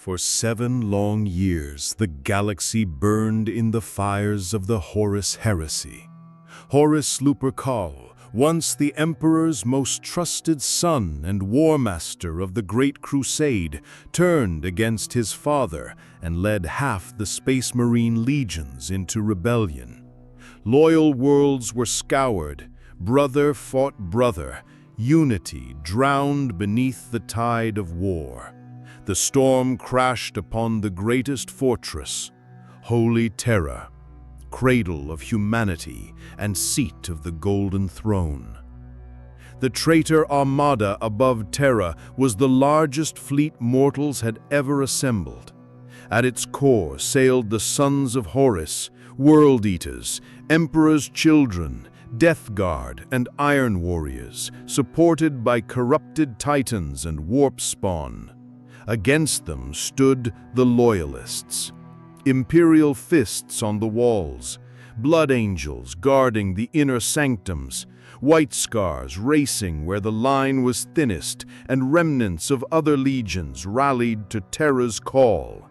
For 7 long years, the galaxy burned in the fires of the Horus Heresy. Horus Lupercal, once the Emperor's most trusted son and war master of the Great Crusade, turned against his father and led half the Space Marine legions into rebellion. Loyal worlds were scoured, brother fought brother, unity drowned beneath the tide of war. The storm crashed upon the greatest fortress, Holy Terra, cradle of humanity and seat of the Golden Throne. The traitor armada above Terra was the largest fleet mortals had ever assembled. At its core sailed the sons of Horus, World Eaters, Emperor's children, Death Guard, and Iron Warriors, supported by corrupted titans and warp spawn. Against them stood the Loyalists, imperial fists on the walls, blood angels guarding the inner sanctums, white scars racing where the line was thinnest, and remnants of other legions rallied to Terra's call.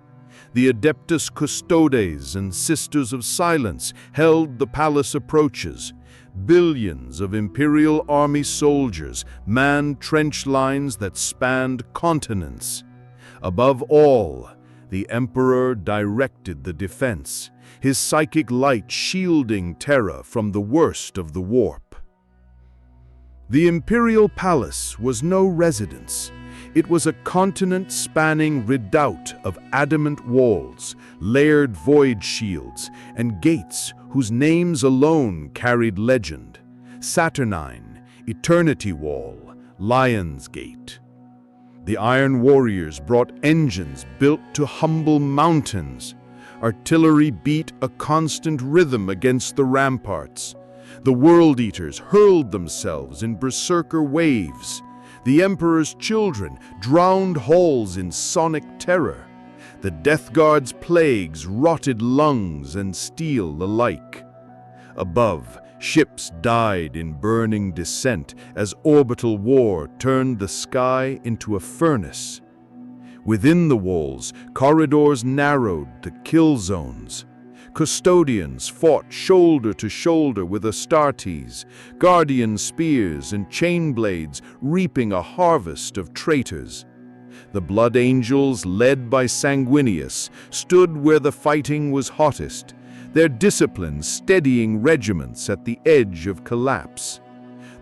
The Adeptus Custodes and Sisters of Silence held the palace approaches. Billions of Imperial Army soldiers manned trench lines that spanned continents. Above all, the Emperor directed the defense, his psychic light shielding Terra from the worst of the warp. The Imperial Palace was no residence. It was a continent-spanning redoubt of adamant walls, layered void shields, and gates whose names alone carried legend: Saturnine, Eternity Wall, Lion's Gate. The Iron Warriors brought engines built to humble mountains. Artillery beat a constant rhythm against the ramparts. The World Eaters hurled themselves in berserker waves. The Emperor's children drowned halls in sonic terror. The Death Guard's plagues rotted lungs and steel alike. Above, ships died in burning descent as orbital war turned the sky into a furnace. Within the walls, corridors narrowed to kill zones. Custodians fought shoulder to shoulder with Astartes, guardian spears and chain blades reaping a harvest of traitors. The Blood Angels, led by Sanguinius, stood where the fighting was hottest, their discipline steadying regiments at the edge of collapse.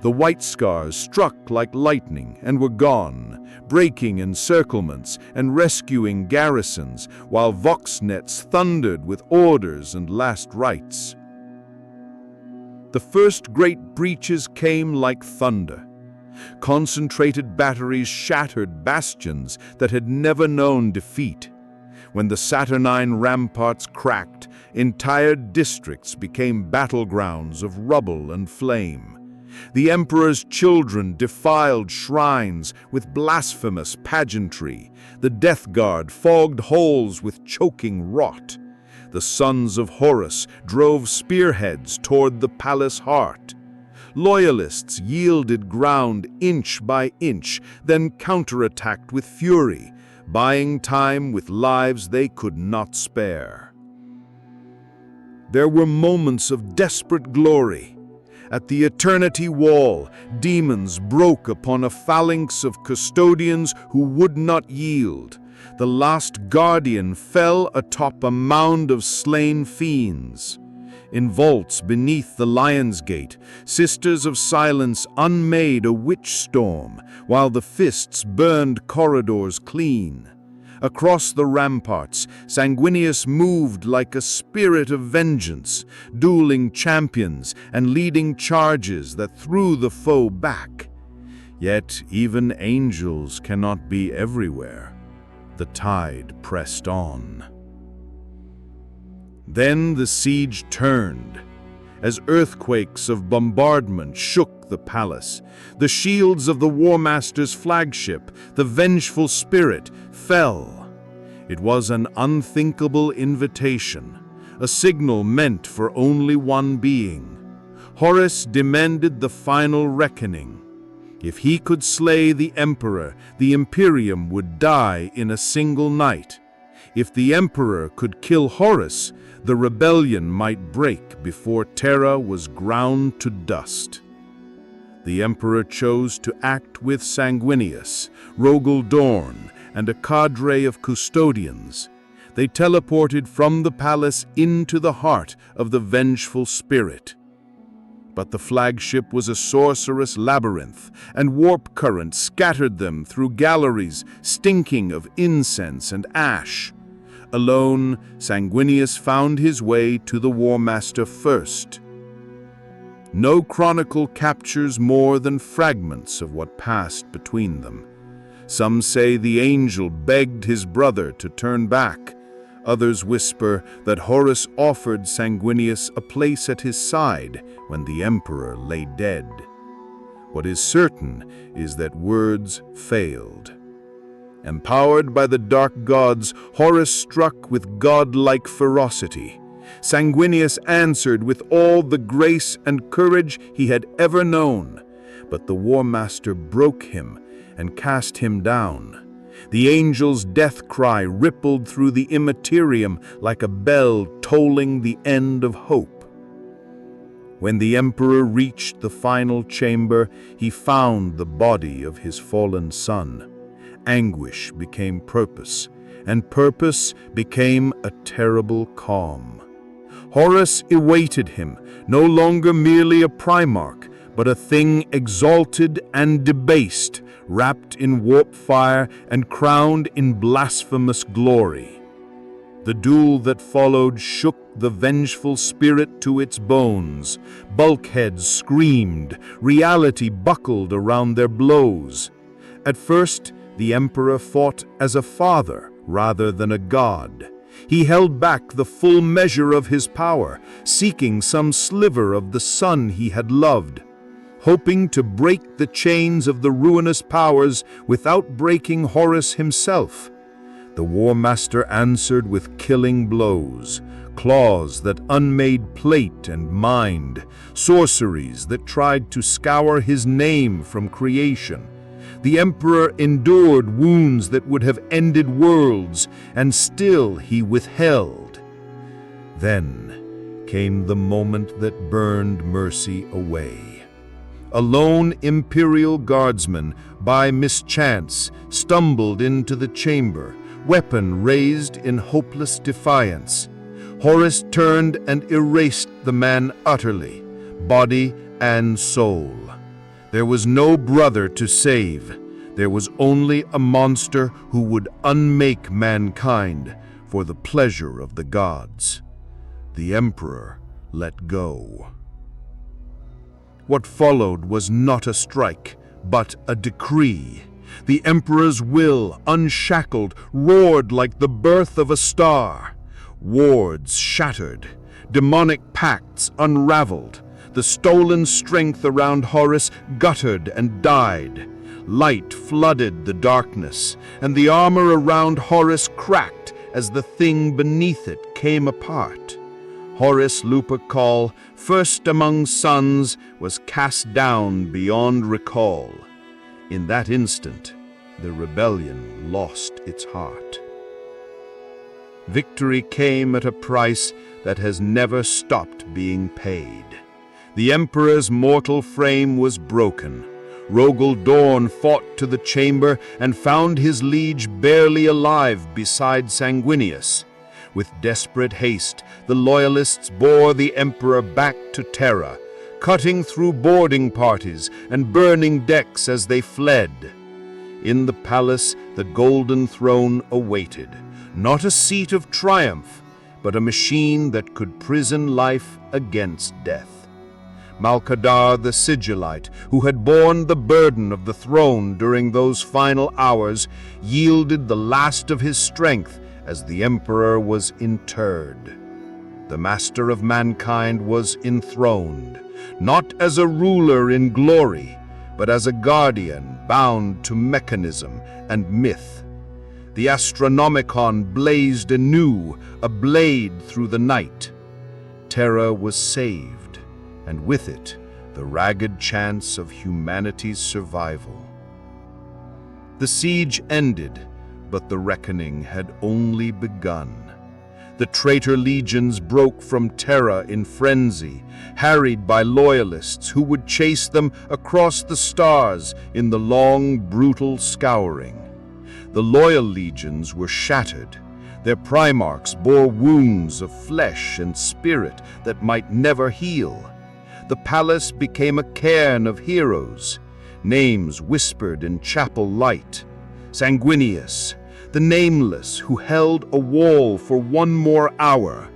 The White Scars struck like lightning and were gone, breaking encirclements and rescuing garrisons, while Voxnets thundered with orders and last rites. The first great breaches came like thunder. Concentrated batteries shattered bastions that had never known defeat. When the Saturnine ramparts cracked, entire districts became battlegrounds of rubble and flame. The Emperor's children defiled shrines with blasphemous pageantry. The Death Guard fogged halls with choking rot. The sons of Horus drove spearheads toward the palace heart. Loyalists yielded ground inch by inch, then counterattacked with fury, buying time with lives they could not spare. There were moments of desperate glory. At the Eternity Wall, demons broke upon a phalanx of custodians who would not yield. The last guardian fell atop a mound of slain fiends. In vaults beneath the Lion's Gate, Sisters of Silence unmade a witch storm, while the fists burned corridors clean. Across the ramparts, Sanguinius moved like a spirit of vengeance, dueling champions and leading charges that threw the foe back. Yet even angels cannot be everywhere. The tide pressed on. Then the siege turned. As earthquakes of bombardment shook the palace, the shields of the War Master's flagship, the Vengeful Spirit, fell. It was an unthinkable invitation, a signal meant for only one being. Horus demanded the final reckoning. If he could slay the Emperor, the Imperium would die in a single night. If the Emperor could kill Horus, the rebellion might break before Terra was ground to dust. The Emperor chose to act with Sanguinius, Rogel Dorn, and a cadre of custodians. They teleported from the palace into the heart of the Vengeful Spirit. But the flagship was a sorcerous labyrinth, and warp currents scattered them through galleries stinking of incense and ash. Alone, Sanguinius found his way to the War Master first. No chronicle captures more than fragments of what passed between them. Some say the angel begged his brother to turn back. Others whisper that Horus offered Sanguinius a place at his side when the Emperor lay dead. What is certain is that words failed. Empowered by the dark gods, Horus struck with godlike ferocity. Sanguinius answered with all the grace and courage he had ever known, but the War Master broke him and cast him down. The angel's death cry rippled through the immaterium like a bell tolling the end of hope. When the Emperor reached the final chamber, he found the body of his fallen son. Anguish became purpose, and purpose became a terrible calm. Horus awaited him, no longer merely a Primarch, but a thing exalted and debased, wrapped in warp fire and crowned in blasphemous glory. The duel that followed shook the Vengeful Spirit to its bones. Bulkheads screamed, reality buckled around their blows. At first, the Emperor fought as a father rather than a god. He held back the full measure of his power, seeking some sliver of the son he had loved, hoping to break the chains of the ruinous powers without breaking Horus himself. The War Master answered with killing blows, claws that unmade plate and mind, sorceries that tried to scour his name from creation. The Emperor endured wounds that would have ended worlds, and still he withheld. Then came the moment that burned mercy away. A lone Imperial guardsman, by mischance, stumbled into the chamber, weapon raised in hopeless defiance. Horus turned and erased the man utterly, body and soul. There was no brother to save. There was only a monster who would unmake mankind for the pleasure of the gods. The Emperor let go. What followed was not a strike, but a decree. The Emperor's will, unshackled, roared like the birth of a star. Wards shattered, demonic pacts unraveled. The stolen strength around Horus guttered and died. Light flooded the darkness, and the armor around Horus cracked as the thing beneath it came apart. Horus Lupercal, first among sons, was cast down beyond recall. In that instant, the rebellion lost its heart. Victory came at a price that has never stopped being paid. The Emperor's mortal frame was broken. Rogel Dorn fought to the chamber and found his liege barely alive beside Sanguinius. With desperate haste, the Loyalists bore the Emperor back to Terra, cutting through boarding parties and burning decks as they fled. In the palace, the Golden Throne awaited, not a seat of triumph, but a machine that could prison life against death. Malcadar the Sigillite, who had borne the burden of the throne during those final hours, yielded the last of his strength as the Emperor was interred. The Master of Mankind was enthroned, not as a ruler in glory, but as a guardian bound to mechanism and myth. The Astronomicon blazed anew, a blade through the night. Terra was saved, and with it, the ragged chance of humanity's survival. The siege ended, But the reckoning had only begun. The traitor legions broke from Terra in frenzy, harried by loyalists who would chase them across the stars in the long, brutal scouring. The loyal legions were shattered. Their primarchs bore wounds of flesh and spirit that might never heal. The palace became a cairn of heroes, names whispered in chapel light. Sanguinius, the nameless who held a wall for one more hour,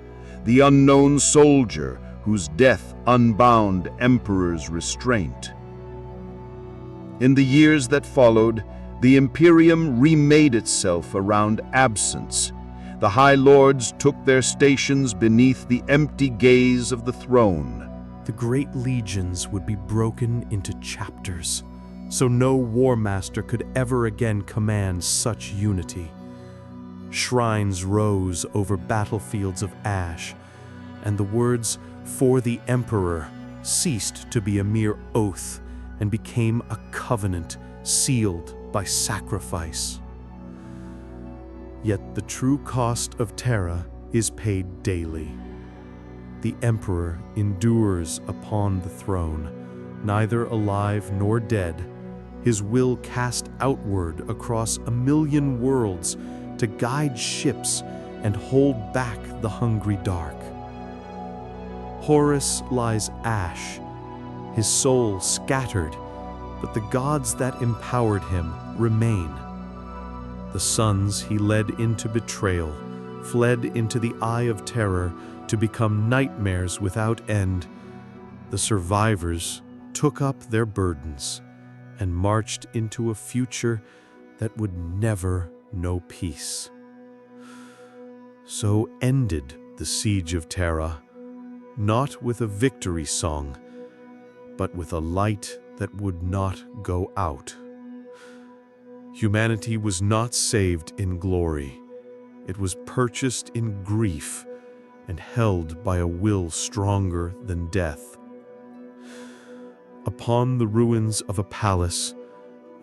the unknown soldier whose death unbound emperor's restraint. In the years that followed, the Imperium remade itself around absence. The High Lords took their stations beneath the empty gaze of the throne. The great legions would be broken into chapters, so no war master could ever again command such unity. Shrines rose over battlefields of ash, and the words "for the Emperor" ceased to be a mere oath and became a covenant sealed by sacrifice. Yet the true cost of Terra is paid daily. The Emperor endures upon the throne, neither alive nor dead, his will cast outward across 1,000,000 worlds to guide ships and hold back the hungry dark. Horus lies ash, his soul scattered, but the gods that empowered him remain. The sons he led into betrayal fled into the eye of terror to become nightmares without end. The survivors took up their burdens and marched into a future that would never know peace. So ended the Siege of Terra, not with a victory song, but with a light that would not go out. Humanity was not saved in glory. It was purchased in grief and held by a will stronger than death. Upon the ruins of a palace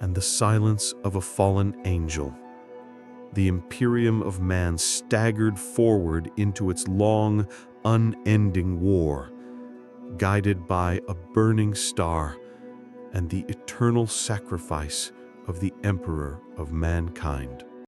and the silence of a fallen angel, the Imperium of Man staggered forward into its long, unending war, guided by a burning star and the eternal sacrifice of the Emperor of mankind.